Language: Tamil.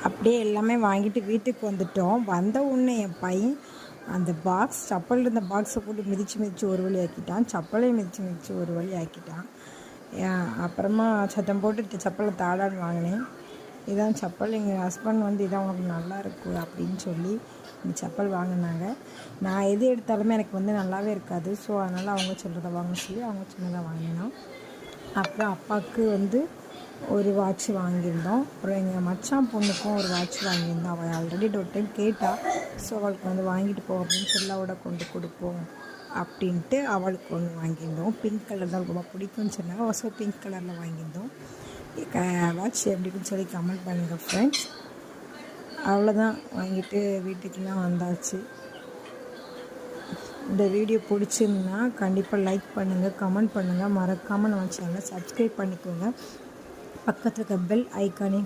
அப்படியே எல்லாமே வாங்கிட்டு வீட்டுக்கு வந்துட்டோம். வந்த உடனே என் பையன் அந்த செப்பல் இருந்த பாக்ஸை போட்டு மிதித்து ஒரு வழி ஆக்கிட்டான். செப்பலையும் மிதித்து ஒரு வழி ஆக்கிட்டான். அப்புறமா சத்தம் போட்டு செப்பலை தாடான்னு வாங்கினேன். இதான் செப்பல். எங்கள் ஹஸ்பண்ட் இதான் உனக்கு நல்லா இருக்கும் அப்படின்னு சொல்லி இந்த செப்பல் வாங்கினாங்க. நான் எது எடுத்தாலுமே எனக்கு நல்லாவே இருக்காது. ஸோ அதனால் அவங்க சொல்கிறத வாங்க சொல்லி அவங்க சின்னதாக வாங்கினோம். அப்புறம் அப்பாவுக்கு ஒரு வாட்ச் வாங்கியிருந்தோம். அப்புறம் எங்கள் மச்சான் பொண்ணுக்கும் ஒரு வாட்ச் வாங்கியிருந்தோம். அவள் ஆல்ரெடி ஒரு டைம் கேட்டாள். ஸோ அவளுக்கு வாங்கிட்டு போ அப்படின்னு சொல்லி அவட கொண்டு கொடுப்போம் அப்படின்ட்டு அவளுக்கு ஒன்று வாங்கியிருந்தோம். பிங்க் கலர் தான் ரொம்ப பிடிக்கும்னு சொன்னாங்க. ஸோ பிங்க் கலரில் வாங்கியிருந்தோம். வாட்ச் எப்படின்னு சொல்லி கமெண்ட் பண்ணுங்கள் ஃப்ரெண்ட்ஸ். அவ்வளோதான், வாங்கிட்டு வீட்டுக்கெலாம் வந்தாச்சு. இந்த வீடியோ பிடிச்சிருந்தா கண்டிப்பாக லைக் பண்ணுங்கள், கமெண்ட் பண்ணுங்கள், மறக்காமல் நம்ம சேனலை சப்ஸ்கிரைப் பண்ணிக்கோங்க. பக்கத்தில் இருக்க பெல் ஐக்கானையும்